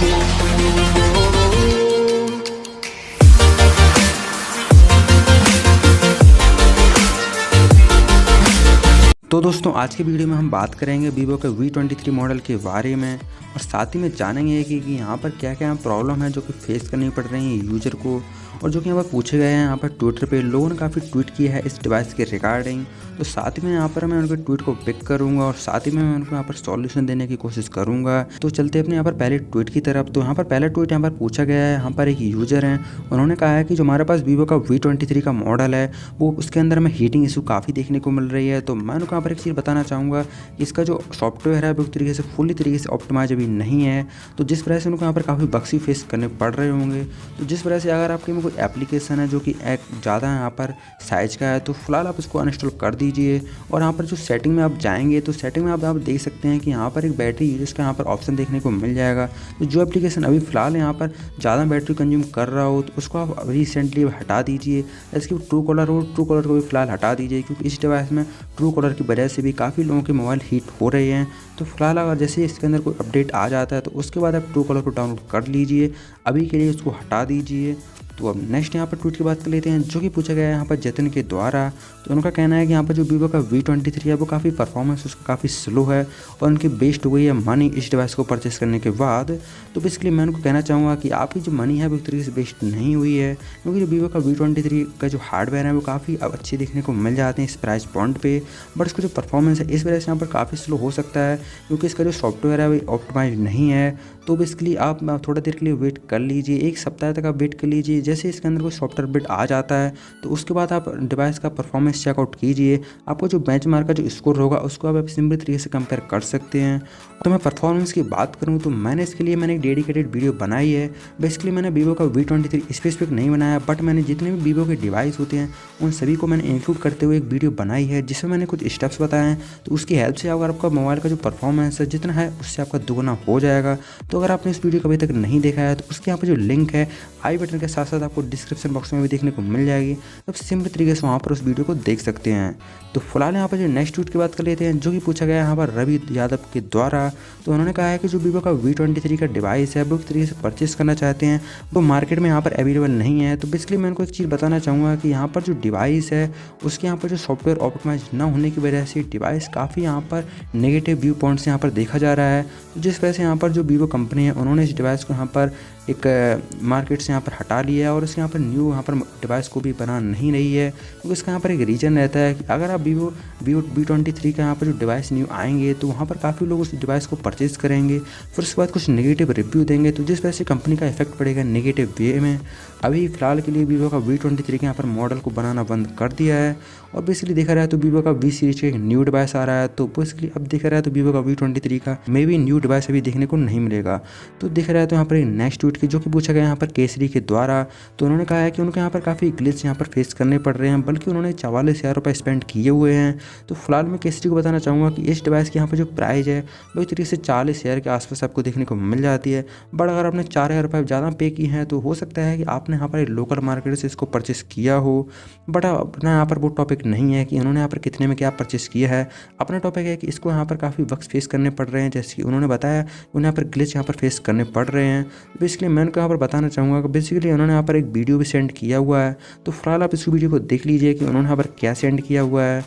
तो दोस्तों आज की वीडियो में हम बात करेंगे वीवो के V23 मॉडल के बारे में और साथ ही में जानेंगे कि यहाँ पर क्या क्या प्रॉब्लम है जो कि फेस करनी पड़ रही है यूज़र को, और जो कि यहाँ पर पूछे गए हैं यहाँ पर ट्विटर पे लोगों ने काफ़ी ट्वीट किया है इस डिवाइस के रिगार्डिंग। तो साथ ही में यहाँ पर मैं उनके ट्वीट को पिक करूँगा और साथ ही में मैं उनको यहाँ पर सॉल्यूशन देने की कोशिश करूँगा। तो चलते अपने यहाँ पर पहले ट्वीट की तरफ। तो यहाँ पर पहला ट्वीट यहाँ पर पूछा गया है, यहाँ पर एक यूज़र हैं, उन्होंने कहा है कि जो हमारे पास वीवो का V23 का मॉडल है वो उसके अंदर में हीटिंग इशू काफ़ी देखने को मिल रही है। तो मैं उनको यहाँ पर एक चीज़ बताना चाहूँगा कि इसका जो सॉफ्टवेयर है वो एक तरीके से फुली तरीके से ऑप्टिमाइज अभी नहीं है। तो जिस वजह से उनको यहाँ पर काफ़ी बग्स फेस करने पड़ रहे होंगे। तो जिस वजह से अगर आपके में कोई एप्लीकेशन है जो कि एक ज़्यादा यहाँ पर साइज का है तो फिलहाल आप उसको अनइंस्टॉल कर दीजिए। और यहाँ पर जो सेटिंग में आप जाएंगे तो सेटिंग में आप देख सकते हैं कि यहाँ पर एक बैटरी यूजेस का यहाँ पर ऑप्शन देखने को मिल जाएगा। तो जो एप्लीकेशन अभी फ़िलहाल यहाँ पर ज़्यादा बैटरी कंज्यूम कर रहा हो तो उसको आप रिसेंटली हटा दीजिए। इसकी ट्रू कॉलर हो, ट्रू कॉलर को भी फिलहाल हटा दीजिए, क्योंकि इस डिवाइस में ट्रू कॉलर की वजह से भी काफ़ी लोगों के मोबाइल हीट हो रहे हैं। तो फिलहाल अगर जैसे इसके अंदर कोई अपडेट आ जाता है तो उसके बाद आप ट्रू कॉलर को डाउनलोड कर लीजिए, अभी के लिए उसको हटा दीजिए। तो अब नेक्स्ट यहाँ पर ट्वीट की बात कर लेते हैं जो कि पूछा गया है यहाँ पर जतिन के द्वारा। तो उनका कहना है कि यहाँ पर जो वीवो का V23 है वो काफ़ी परफॉर्मेंस उसका काफ़ी स्लो है और उनकी वेस्ट हो गई है मनी इस डिवाइस को परचेस करने के बाद। तो बेसिकली मैं उनको कहना चाहूँगा कि आपकी जो मनी है वो एक तरीके से वेस्ट नहीं हुई है, क्योंकि जो वीवो का V23 का जो हार्डवेयर है वो काफ़ी अच्छे देखने को मिल जाते हैं इस प्राइस पॉइंट पे। बट इसका जो परफॉर्मेंस है इस वजह से यहाँ पर काफ़ी स्लो हो सकता है, क्योंकि इसका जो सॉफ्टवेयर है वो ऑप्टिमाइज नहीं है। तो बेसिकली आप थोड़ा देर के लिए वेट कर लीजिए, एक सप्ताह तक आप वेट कर लीजिए। जैसे इसके अंदर कोई सॉफ्टवेयर अपडेट आ जाता है तो उसके बाद आप डिवाइस का परफॉर्मेंस चेकआउट कीजिए। आपको जो बेंचमार्क का जो स्कोर होगा उसको आप सिंपल तरीके से कंपेयर कर सकते हैं। तो मैं परफॉर्मेंस की बात करूं तो मैंने इसके लिए एक डेडिकेटेड वीडियो बनाई है। बेसिकली मैंने वीवो का V23 स्पेसिफिक नहीं बनाया, बट मैंने जितने भी वीवो के डिवाइस होते हैं उन सभी को मैंने इंक्लूड करते हुए एक वीडियो बनाई है, जिसमें मैंने कुछ स्टेप्स बताए हैं। तो उसकी हेल्प से अगर आपका मोबाइल का जो परफॉर्मेंस है जितना है उससे आपका दुगना हो जाएगा। तो अगर आपने इस वीडियो को अभी तक नहीं देखा है तो उसके यहाँ पर जो लिंक है आई बटन के साथ साथ आपको डिस्क्रिप्शन बॉक्स में भी देखने को मिल जाएगी। तो सिंपल तरीके से वहाँ पर उस वीडियो को देख सकते हैं। तो फिलहाल यहाँ पर जो नेक्स्ट ट्वीट की बात कर लेते हैं जो कि पूछा गया है यहाँ पर रवि यादव के द्वारा। तो उन्होंने कहा है कि जो वीवो का V23 का डिवाइस है वो एक तरीके से परचेस करना चाहते हैं, वो मार्केट में यहाँ पर अवेलेबल नहीं है। तो बेसिकली मैं उनको एक चीज़ बताना चाहूँगा कि यहाँ पर जो डिवाइस है उसके यहाँ पर जो सॉफ्टवेयर ऑप्टिमाइज ना होने की वजह से डिवाइस काफ़ी यहाँ पर नेगेटिव व्यू पॉइंट्स यहाँ पर देखा जा रहा है। तो जिस वजह से यहाँ पर जो वीवो कंपनी है उन्होंने इस डिवाइस को यहाँ पर एक मार्केट से यहाँ पर हटा लिया है और इसके यहाँ पर न्यू यहाँ पर डिवाइस को भी बना नहीं रही है, क्योंकि इसका यहाँ पर एक रीज़न रहता है कि अगर आप वीवो V23 का यहाँ पर जो डिवाइस न्यू आएंगे तो वहाँ पर काफ़ी लोग उस डिवाइस को परचेज़ करेंगे, फिर उसके बाद कुछ नेगेटिव रिव्यू देंगे, तो जिस वजह से कंपनी का इफेक्ट पड़ेगा नेगेटिव वे में। अभी फ़िलहाल के लिए वीवो का V23 के यहाँ पर मॉडल को बनाना बंद कर दिया है और बेसिकली देखा रहा है तो वीवो का V सीरीज का एक न्यू डिवाइस आ रहा है। तो बेसिकली अब देखा रहा है तो वीवो का V23 का मे भी न्यू डिवाइस अभी देखने को नहीं मिलेगा। तो देखा रहा है तो यहाँ पर एक नेक्स्ट ट्वीट की जो कि पूछा गया यहाँ पर केसरी के द्वारा। तो उन्होंने कहा है कि उनके यहाँ पर काफ़ी ग्लिच यहाँ पर फेस करने पड़ रहे हैं, बल्कि उन्होंने 44,000 रुपये स्पेंड किए हुए हैं। तो फिलहाल मैं केसरी को बताना चाहूँगा कि इस डिवाइस की यहाँ पर जो प्राइस है वो एक तरीके से 40,000 के आसपास आपको देखने को मिल जाती है। बट अगर आपने 4,000 रुपये ज़्यादा पे की हैं तो हो सकता है कि आपने यहाँ पर लोकल मार्केट से इसको परचेस किया हो। बट अपना यहाँ पर वो टॉपिक नहीं है कि उन्होंने यहाँ पर कितने में क्या परचेस किया है। अपना टॉपिक है कि इसको यहाँ पर काफ़ी वक्त फेस करने पड़ रहे हैं, जैसे कि उन्होंने बताया उन्हें यहाँ पर ग्लिच यहाँ पर फेस करने पड़ रहे हैं। बेसिकली मैं उनको यहाँ पर बताना चाहूँगा कि बेसिकली उन्होंने यहाँ पर एक वीडियो भी सेंड किया हुआ है। तो फिलहाल आप इस वीडियो को देख लीजिए कि उन्होंने यहाँ पर क्या सेंड किया हुआ है।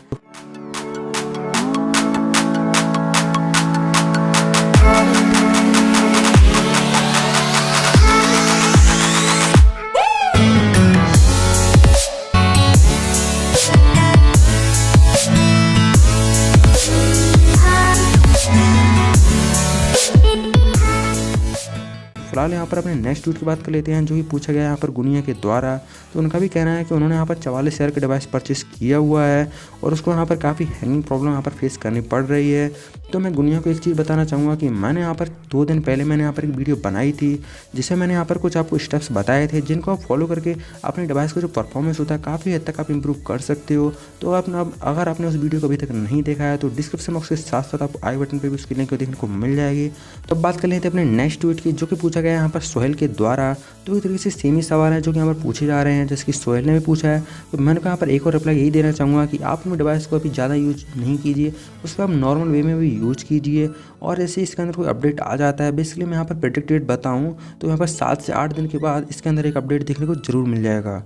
फिलहाल यहाँ पर अपने नेक्स्ट ट्वीट की बात कर लेते हैं जो कि पूछा गया यहाँ पर गुनिया के द्वारा। तो उनका भी कहना है कि उन्होंने यहाँ पर 44,000 का डिवाइस परचेस किया हुआ है और उसको यहाँ पर काफ़ी हैंगिंग प्रॉब्लम यहाँ पर फेस करनी पड़ रही है। तो मैं गुनिया को एक चीज़ बताना चाहूँगा कि मैंने यहाँ पर 2 दिन पहले मैंने यहाँ पर एक वीडियो बनाई थी जिसमें मैंने यहाँ पर कुछ आपको स्टेप्स बताए थे जिनको आप फॉलो करके अपने डिवाइस का जो परफॉर्मेंस होता है काफ़ी हद तक आप इंप्रूव कर सकते हो। तो अगर आपने उस वीडियो को अभी तक नहीं देखा है तो डिस्क्रिप्शन बॉक्स के साथ साथ आप आई बटन पर भी उसकी लिंक देखने को मिल जाएगी। तो अब बात कर लेते हैं अपने नेक्स्ट ट्वीट की जो कि पूछा गया है यहाँ पर सोहेल के द्वारा। तो एक तरीके से सेम ही सवाल है जो कि यहाँ पर पूछे जा रहे हैं, जैसे कि सोहेल ने भी पूछा है। तो मैंने यहाँ पर एक और रिप्लाई यही देना चाहूँगा कि आप अपने डिवाइस को अभी ज़्यादा यूज नहीं कीजिए, उसको आप नॉर्मल वे में भी यूज कीजिए। और जैसे इसके अंदर कोई अपडेट आ जाता है, बेसिकली मैं यहाँ पर प्रेडिक्ट डेट बताऊँ तो यहाँ पर 7 से 8 दिन के बाद इसके अंदर एक अपडेट देखने को ज़रूर मिल जाएगा।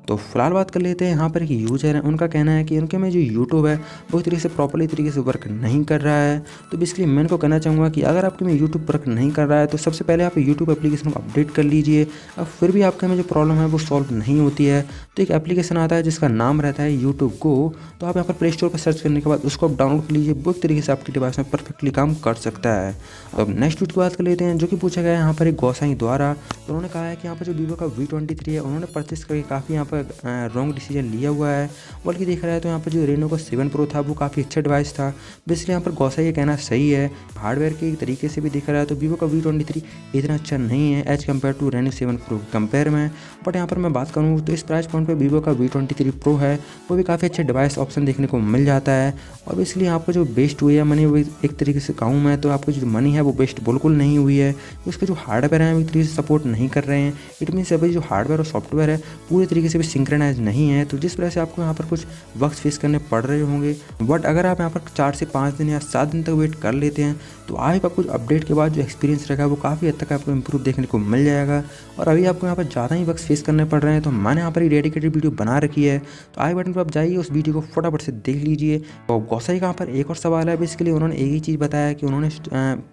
तो फिलहाल बात कर लेते हैं यहाँ पर एक यूजर है, उनका कहना है कि उनके में जो यूट्यूब है वो तरीके से प्रॉपर्ली तरीके से वर्क नहीं कर रहा है। तो बेसिकली मैं इनको कहना चाहूँगा कि अगर आपके में यूट्यूब वर्क नहीं कर रहा है तो सबसे पहले आप यूट्यूब एप्लीकेशन को अपडेट कर लीजिए। अब फिर भी आपके में जो प्रॉब्लम है वो सॉल्व नहीं होती है तो एक एप्लीकेशन आता है जिसका नाम रहता है यूट्यूब गो। तो आप यहाँ पर प्ले स्टोर पर सर्च करने के बाद उसको आप डाउनलोड कर लीजिए, वो एक तरीके से आपकी डिवाइस में परफेक्टली काम कर सकता है। अब नेक्स्ट ट्वीट की बात कर लेते हैं जो कि पूछा गया है यहाँ पर एक गोसाई द्वारा। तो उन्होंने कहा है कि यहाँ पर जो वीवो का V23 है उन्होंने परचेस करके काफ़ी यहाँ पर रॉन्ग डिसीजन लिया हुआ है। बल्कि देखा रहा है तो यहाँ पर जो रेनो का 7 प्रो था वो काफ़ी अच्छा डिवाइस था। बेसिकली यहाँ पर गोसाई ये कहना सही है, हार्डवेयर के तरीके से भी देखा रहा है तो वीवो का V23 इतना अच्छा नहीं है as compare to Reno 7 Pro compare में। बट यहाँ पर मैं बात करूँ तो इस प्राइस पॉइंट पर वीवो का V23 प्रो है वो भी काफ़ी अच्छा डिवाइस ऑप्शन देखने को मिल जाता है। और बेसिकली आपको जो बेस्ट हुई है मनी वो एक तरीके से कहूँ मैं तो आपको जो मनी है वो बेस्ट बिल्कुल नहीं हुई है। उसके जो हार्डवेयर है वो एक तरीके से सपोर्ट नहीं कर रहे हैं। इट मीन्स अभी जो हार्डवेयर और सॉफ्टवेयर है पूरे तरीके से भी सिंक्रोनाइज नहीं है, तो जिस वजह से आपको यहाँ पर कुछ वक्त फेस करने पड़ रहे होंगे। बट अगर आप यहाँ पर 4 से 5 दिन या 7 दिन तक वेट कर लेते हैं तो आई होप कुछ अपडेट के बाद जो एक्सपीरियंस रहेगा वो काफ़ी हद तक आपको इंप्रूव देखने को मिल जाएगा। और अभी आपको यहाँ पर ज़्यादा ही वक्त फेस करने पड़ रहे हैं तो मैंने यहाँ पर डेडिकेटेड वीडियो बना रखी है, तो आई बटन पर आप जाइए उस वीडियो को फटाफट से देख लीजिए। और गोसाई का यहाँ पर एक और सवाल है, बेसिकली उन्होंने एक ही चीज़ बताया कि उन्होंने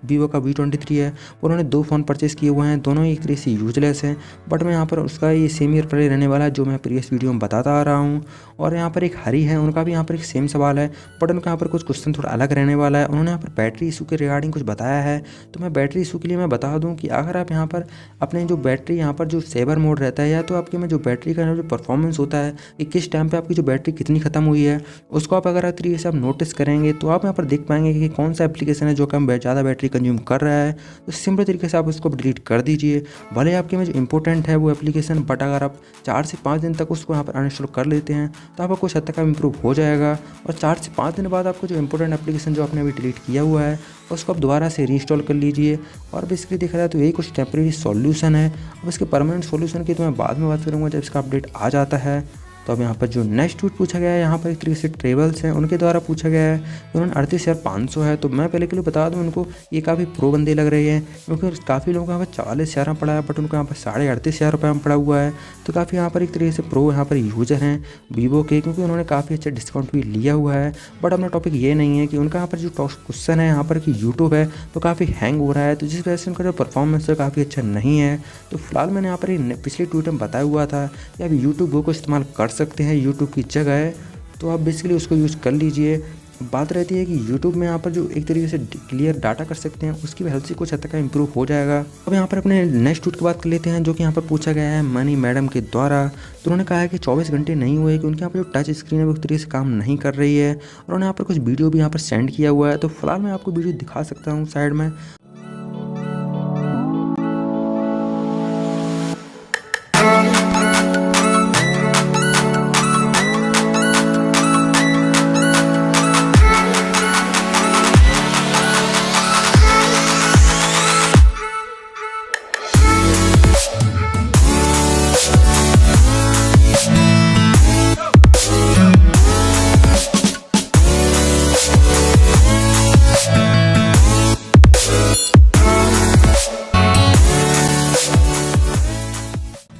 वीवो का V23 है उन्होंने 2 फ़ोन परचेस किए हुए हैं, दोनों ही एक तरीके से यूजलेस हैं। बट मैं यहाँ पर उसका ये सेम ईयर पर रहने वाला है जो मैं प्रीवियस वीडियो में बताता आ रहा हूँ। और यहाँ पर एक हरी है, उनका भी यहाँ पर एक सेम सवाल है बट उनका यहाँ पर कुछ क्वेश्चन थोड़ा अलग रहने वाला है। उन्होंने यहाँ पर बैटरी इशू के रिगार्डिंग कुछ बताया है। तो मैं बैटरी इशू के लिए मैं बता दूँ कि अगर आप यहाँ पर अपने जो बैटरी यहाँ पर जो सेवर मोड रहता है या तो आपके में जो बैटरी का जो परफॉर्मेंस होता है कि किस टाइम पे आपकी जो बैटरी कितनी ख़त्म हुई है उसको आप अगर तरीके से आप नोटिस करेंगे तो आप यहाँ पर देख पाएंगे कि कौन सा एप्लीकेशन है जो कम ज़्यादा बैटरी कंज्यूम कर रहा है। तो सिंपल तरीके से आप उसको डिलीट कर दीजिए। भले आपके में जो इंपॉर्टेंट है वो एप्लीकेशन, बट अगर आप 4 से 5 दिन तक उसको यहाँ पर अनइंस्टॉल कर लेते हैं तो आपका कुछ हद तक इंप्रूव हो जाएगा। और 4 से 5 दिन बाद आपको जो इंपॉर्टेंट एप्लीकेशन जो आपने अभी डिलीट किया हुआ है उसको आप दोबारा से रीइंस्टॉल कर लीजिए। और बेसिकली देखा जाए तो यही कुछ टेम्प्रेरी सॉल्यूशन है। अब इसके परमानेंट सॉल्यूशन की तो मैं बाद में बात करूँगा जब इसका अपडेट आ जाता है। तो अब यहाँ पर जो नेक्स्ट ट्वीट पूछा गया है यहाँ पर एक तरीके से ट्रेवल्स हैं उनके द्वारा पूछा गया है कि उन्होंने 38,500 है। तो मैं पहले के लिए बता दूँ उनको ये काफ़ी प्रो बंदे लग रहे हैं क्योंकि काफ़ी लोगों को यहाँ पर 40,000 पड़ा है बट उनको यहाँ पर 38,500 रुपये में पड़ा हुआ है। तो काफ़ी यहाँ पर एक तरीके से प्रो यहाँ पर यूजर हैं वीवो के, क्योंकि उन्होंने काफ़ी अच्छा डिस्काउंट भी लिया हुआ है। बट अपना टॉपिक ये नहीं है कि उनका यहाँ पर जो क्वेश्चन है यहाँ पर कि यूट्यूब है तो काफ़ी हैंग हो रहा है, तो जिस वजह से उनका जो परफॉर्मेंस है काफ़ी अच्छा नहीं है। तो फिलहाल मैंने यहाँ पर पिछले ट्वीट में बताया हुआ था कि आप यूट्यूब गो को इस्तेमाल कर सकते हैं, यूट्यूब की जगह है तो आप बेसिकली उसको यूज़ कर लीजिए। बात रहती है कि YouTube में यहाँ पर जो एक तरीके से क्लियर डाटा कर सकते हैं उसकी हेल्प से कुछ हद तक इंप्रूव हो जाएगा। अब यहाँ पर अपने नेक्स्ट ट्वीट की बात कर लेते हैं जो कि यहाँ पर पूछा गया है मनी मैडम के द्वारा। तो उन्होंने कहा है कि 24 घंटे नहीं हुए कि उनके यहाँ पर जो टच स्क्रीन है वो एक तरीके से काम नहीं कर रही है। और उन्होंने यहाँ पर कुछ वीडियो भी यहाँ पर सेंड किया हुआ है, तो फिलहाल मैं आपको वीडियो दिखा सकता हूँ साइड में।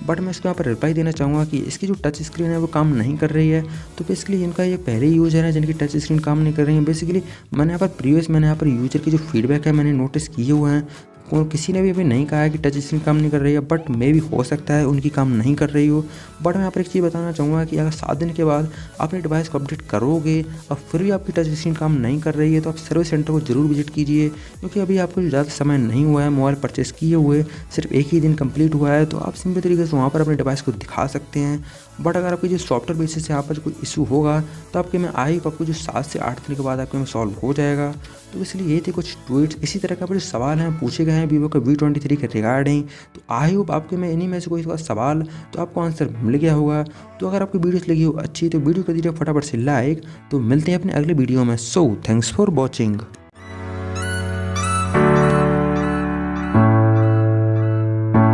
बट मैं इसको यहाँ पर रिप्लाई देना चाहूँगा कि इसकी जो टच स्क्रीन है वो काम नहीं कर रही है। तो बेसिकली इनका ये पहले यूजर है जिनकी टच स्क्रीन काम नहीं कर रही है। बेसिकली मैंने यहाँ पर यूजर की जो फीडबैक है मैंने नोटिस किए हुए हैं, किसी ने भी अभी नहीं कहा है कि टच स्क्रीन काम नहीं कर रही है, बट मे भी हो सकता है उनकी काम नहीं कर रही हो। बट मैं यहाँ पर एक चीज़ बताना चाहूँगा कि अगर 7 दिन के बाद अपने डिवाइस को अपडेट करोगे और फिर भी आपकी टच स्क्रीन काम नहीं कर रही है तो आप सर्विस सेंटर को जरूर विजिट कीजिए, क्योंकि अभी आपको ज़्यादा समय नहीं हुआ है मोबाइल परचेस किए हुए, सिर्फ एक ही दिन कंप्लीट हुआ है। तो आप सिंपल तरीके से वहाँ पर अपने डिवाइस को दिखा सकते हैं। बट अगर आपकी जो सॉफ्टवेयर बेसिस से यहाँ पर कोई इशू होगा तो आपके में आपको जो 7 से 8 दिन के बाद आपके में सॉल्व हो जाएगा। तो इसलिए ये थे कुछ ट्वीट्स। इसी तरह का जो सवाल हैं पूछे गए हैं वीवो का V23 के रिगार्डिंग। तो आई होप आपके में इन्हीं में से कोई सवाल तो आपको आंसर मिल गया होगा। तो अगर आपको वीडियोस लगी हो अच्छी तो वीडियो कर दीजिए फटाफट से लाइक। तो मिलते हैं अपने अगले वीडियो में। So thanks for watching.